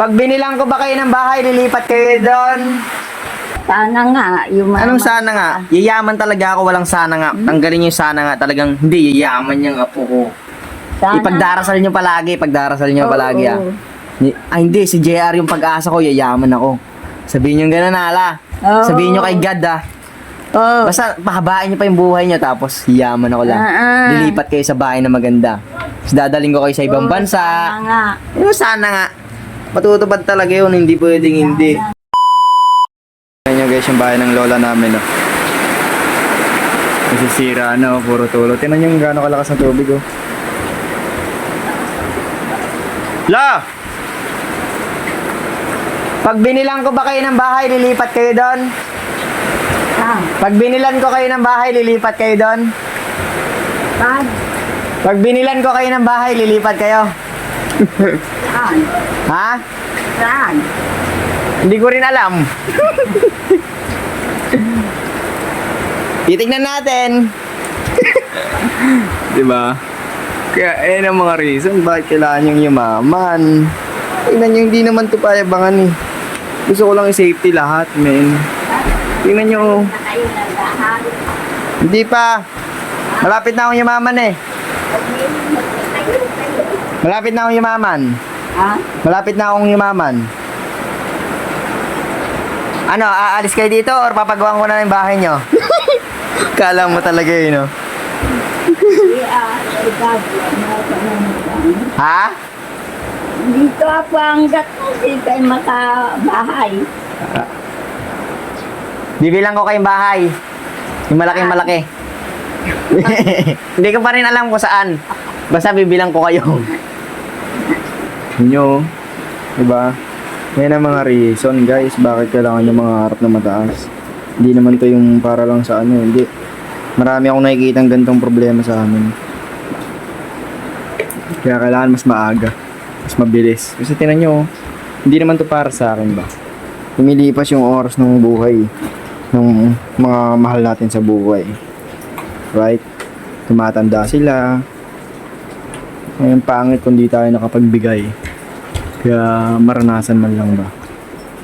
Pag binilang ko ba kayo ng bahay, lilipat kayo doon? Sana nga, yung Anong sana nga? Yayaman talaga ako, walang sana nga. Tanggalin yung sana nga, talagang hindi yayaman yung apo ko. Ipagdarasal nyo palagi, ah. Hindi, si JR yung pag-asa ko, yayaman ako. Sabihin nyo gano'n, ala. Oo. Sabihin nyo kay God, ah. Oh. Basta pahabain nyo pa yung buhay nyo, tapos yayaman ako lang. Lilipat kayo sa bahay na maganda. Tapos dadaling ko kayo sa ibang bansa. Sana nga. Yung sana nga. Matutupad talaga yun, hindi pwedeng hindi. Ayan nyo guys, yung bahay ng lola namin, oh. Nasisira, no? Puro tulo. Tingnan nyo yung gano'ng kalakas ng tubig, oh. La! Pag binilang ko ba kayo ng bahay, lilipat kayo doon? Pag binilan ko kayo ng bahay, lilipat kayo doon? Pag binilan ko kayo ng bahay, lilipat kayo? Saan? Ha? Saan? Hindi ko rin alam. Titignan natin. Diba? Kaya ayun ang mga reason bakit kailangan yung yumaman. Tingnan nyo, hindi naman ito payabangan eh. Gusto ko lang i-safety lahat, men. Tingnan nyo. Na kayo nagdahan. Hindi pa. Malapit na akong yumaman eh. Malapit na akong yumaman. Ha? Malapit na akong yumaman. Ano, aalis kayo dito or papagawan ko na ng bahay nyo? Kala mo talaga yun, no? Ha? Dito ako hanggat kasi kayo makabahay. Bibilang ko kayong bahay. Yung malaking malaki. Hindi ko pa rin alam kung saan. Basta bibilang ko kayo. Inyo, diba? Yan ang mga reason guys, bakit kailangan yung mga harap na mataas. Hindi naman to yung para lang sa ano, hindi. Marami akong nakikita ng ganitong problema sa amin. Kaya kailangan mas maaga, mas mabilis. Kasi tinan nyo, hindi naman to para sa akin ba. Lumilipas yung oras ng buhay ng mga mahal natin sa buhay. Right? Tumatanda sila. Ngayon pangit kung di tayo nakapagbigay. Kaya maranasan man lang ba.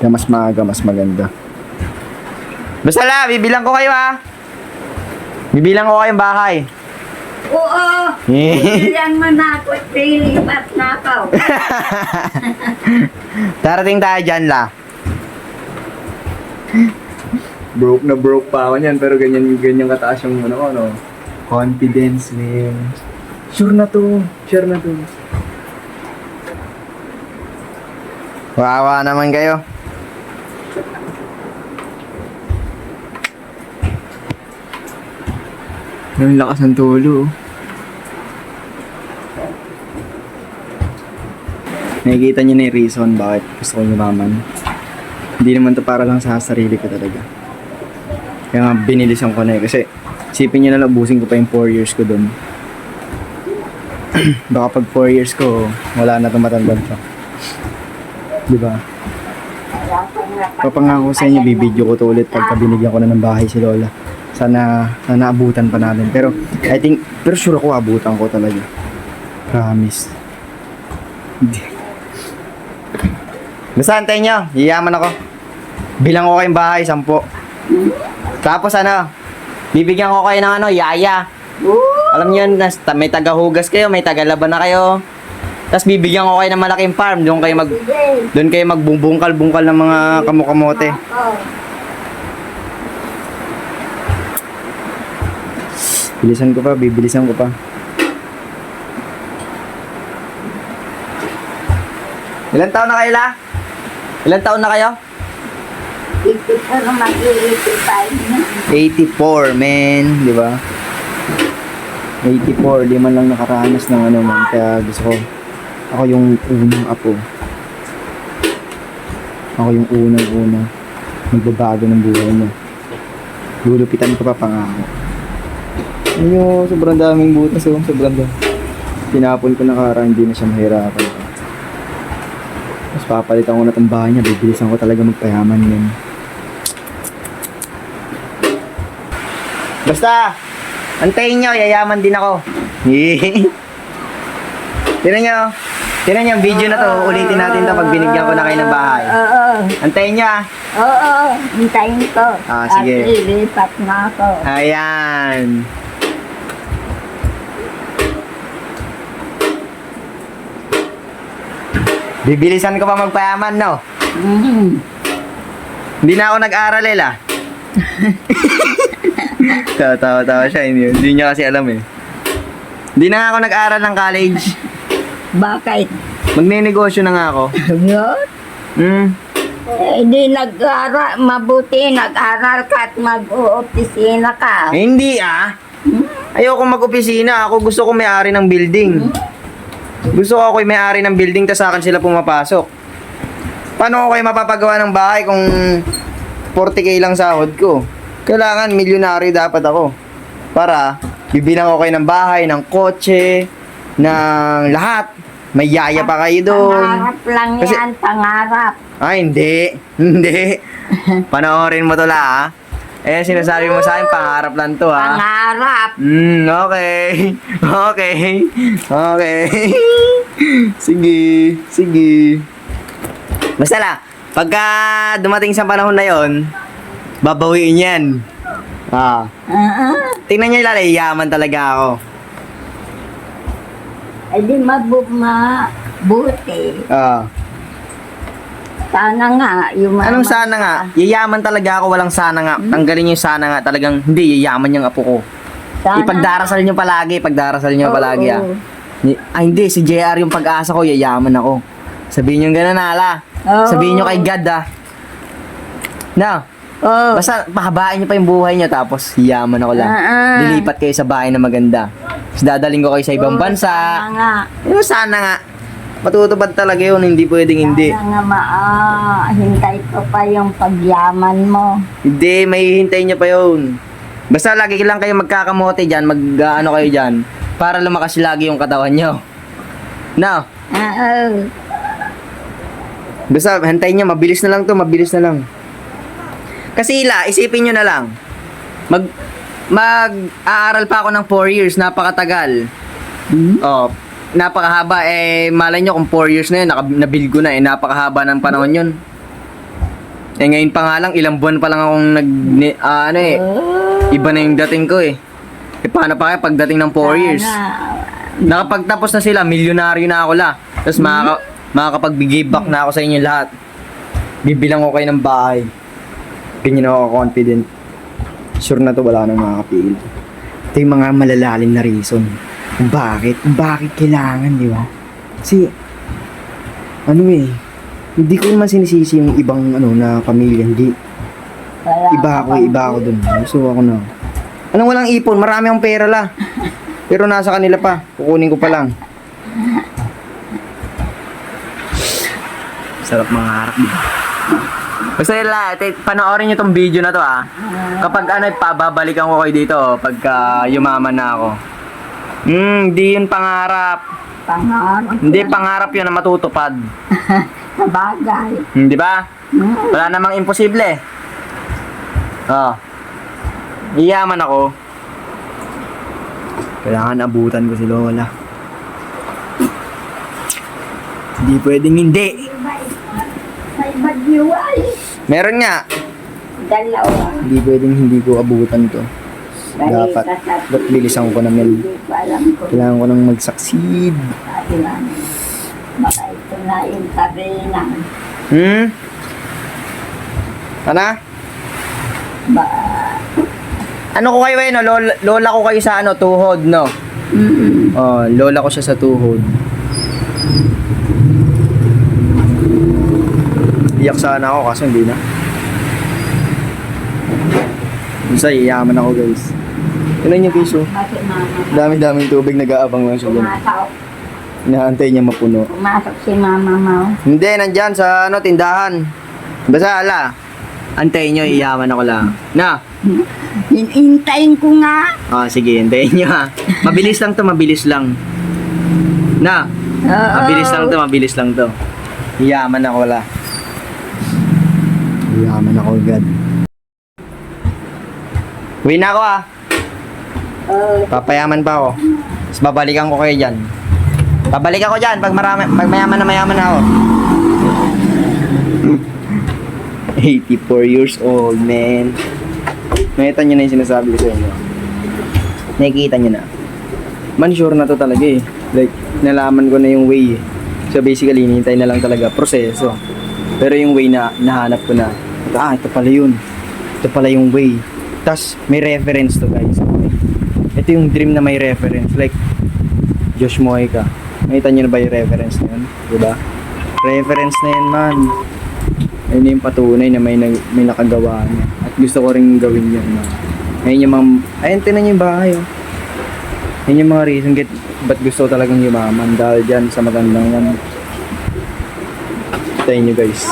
Kaya mas maaga, mas maganda. Basta la, bibilang ko kayo ha. Bibilang ko kayong bahay. Oo! Ilan man ako, lilipat na ako. Darating tayo dyan la. Broke na broke pa ako niyan, pero ganyan kataas yung ano, confidence, man. Sure na to. Wawa naman kayo. Ang lakas ng tulo. Nakikita niyo na yung reason bakit gusto ko yumaman. Hindi naman to para lang sa sarili ko talaga. Kaya nga binilisan ko na eh. Kasi isipin niyo na ubusin ko pa yung 4 years ko dun. Baka pag 4 years ko, wala na itong matandang pa. Diba? Papangako sa inyo, bibidyo ko to ulit pagka binigyan ko na ng bahay si Lola. Sana naabutan pa namin. Pero pero sure ako abutan ko talaga. Promise. Basta antayin nyo, yayaman ako. Bilang ko kayong bahay, 10. Tapos bibigyan ko kayo ng yaya. Alam nyo yun, may tagahugas kayo, may tagalaban na kayo. Tapos bibigyan ko kayo ng malaking farm. Doon kayo magbungkal-bungkal ng mga kamote. Bibilisan ko pa. Ilan taon na kayo la? Ilan taon na kayo? 84, men, di ba? 84, di man lang nakaranas ng man. Kaya gusto ko, ako yung unang apo. Ako yung unang magbabago ng buhay mo. Lulupitan ko pa pangako. Ano, sobrang daming butas, sobrang dami. Tinapon ko na kara, hindi na siya mahirapan. Mas papalitan ko na itong bahay niya, bibilisan ko talaga magpayaman yun. Basta, antayin nyo, yayaman din ako. Tignan nyo, Tinan niyo, yung video na to, ulitin natin to pag binigyan ko na kayo ng bahay. Oo. Antayin niyo ah. Oo. Hintayin ko. Ah, sige. At ilipat na ako. Ayan. Bibilisan ko pa magpayaman, no? Mm. Hindi na ako nag-aral, Ella. Tawa-tawa siya, hindi niya kasi alam eh. Hindi na nga ako nag-aral ng college. Bakit? Magne-negosyo na nga ako. Yun? Hmm. Hindi nag-aral. Mabuti nag-aral ka at mag-opisina ka. Eh, hindi ah. Ayoko mag-opisina. Ako gusto ko may-ari ng building. Gusto ko ako'y may-ari ng building tas sa akin sila pumapasok. Paano ko kayo mapapagawa ng bahay kung 40k lang sahod ko? Kailangan milyonary dapat ako. Para bibilang ko kayo ng bahay, ng kotse, ng lahat. May yaya pa kayo doon. Pangarap lang Kasi- yan, pangarap. Ay, hindi. Hindi. Panoorin mo to la, ah. Eh, sinasabi mo sa akin, pangarap lang to, ha. Pangarap. Okay. Okay. Okay. Sige. Sige. Basta la, pagka dumating sa panahon na yon, babawiin yan. Ah. Tingnan niyo lalay, yaman talaga ako. Ay di mabuti. Ah. Sana nga. Anong sana nga? Yayaman talaga ako, walang sana nga. Tanggalin yung sana nga, talagang hindi, yayaman yung apo ko. Sana. Ipagdarasal nyo palagi, Oo. ah. Ay hindi, si JR yung pag-asa ko, yayaman ako. Sabihin nyo gano'n, Ala. Oo. Sabihin nyo kay God, ah. No, Oh. basta pahabain nyo pa yung buhay nyo, tapos yayaman ako lang. Lilipat kayo sa bahay na maganda. Tapos dadaling ko kayo sa ibang bansa. Sana nga. Yung sana nga. Matutupad talaga yun, hindi pwedeng hindi. Sana nga hintay ko pa yung pagyaman mo. Hindi, may hintayin nyo pa yun. Basta lagi lang kayo magkakamote dyan, ano kayo dyan, para lumakas lagi yung katawan nyo. No? Oo. Basta hintayin nyo, mabilis na lang to, mabilis na lang. Kasi isipin nyo na lang. Mag-aaral pa ako ng 4 years, napakatagal. Oh, napakahaba. Eh, malay nyo kung 4 years na yun, nabil ko na eh, napakahaba ng panahon yun. Eh, ngayon pa nga lang, ilang buwan pa lang akong iba na yung dating ko eh. Eh, paano pa kaya pagdating ng 4 years? Nakapagtapos na sila, milyonaryo na ako la. Tapos makakapag-give back na ako sa inyo lahat. Bibilang ko kayo ng bahay. Ganyan ako confident. Sure na to, wala nang makakapil. Ito yung mga malalalim na reason. Kung bakit kailangan, di ba? Kasi, hindi ko naman sinisisi yung ibang na pamilya, hindi. Iba ako dun. Gusto ako na. Anong walang ipon? Marami akong pera la. Pero nasa kanila pa. Kukunin ko pa lang. Sarap mga harap, di ba? Basta panoorin nyo tong video na to ah. Kapag pababalikan ko kayo dito pagka yumaman na ako. Hindi yun pangarap. Pangarap. Hindi pangarap yun na matutupad. Sabagay. Di ba? Wala namang imposible. Oh. Iyaman ako. Kailangan abutan ko si Lola. Hindi pwedeng hindi. May bagyo ay. Meron nga. Dalawa. Hindi pwedeng hindi ko abutan to. Dapat. Ba't bilisan ko na Mel? Hindi ko alam ko. Kailangan ko nang mag-succeed. Sabi lang. Baka ito na yung kabina. Ano? Ano ko kayo no? Lola ko kayo sa tuhod, no? Oh, lola ko siya sa tuhod. Iyak sana ako kaso hindi na. Basta yayaman ako guys. Tignan niyo guys oh. Bakit mama? Dami-daming tubig nag-aabang lang siya dyan. Pumasok. Inaantay niya mapuno. Pumasok si mama mo. Hindi, nandyan sa tindahan. Basta antayin nyo, iyaman ako lang. Na? Hintayin ko nga. Sige, antayin nyo ha. Mabilis lang to, mabilis lang. Na? Mabilis lang to. Iyaman ako la. Iyaman ako agad. Uwi na ako Papayaman pa ako. Tapos babalikan ko kayo dyan. Pabalik ako dyan pag mayaman na ako. 84 years old, man. Nakita nyo na yung sinasabi ko sa inyo. Nakikita nyo na. Man, sure na to talaga eh. Like, nalaman ko na yung way eh. So basically, hinihintay na lang talaga proseso. Pero yung way na nahanap ko na, ito pala yun. Ito pala yung way. Tas may reference to, guys. Okay? Ito yung dream na may reference. Like, Josh Mojica. Nakita nyo na ba yung reference na yun? Diba? Reference na yan, man. Ayun yung patunay na may nakagawa niya. At gusto ko rin gawin yun, man. Ayun yung mga... Ayun, tinan nyo yung bahay, oh. Ayun yung mga reason ba't gusto ko talagang yumaman. Dahil dyan sa magandang yan. Tayo nyo, guys.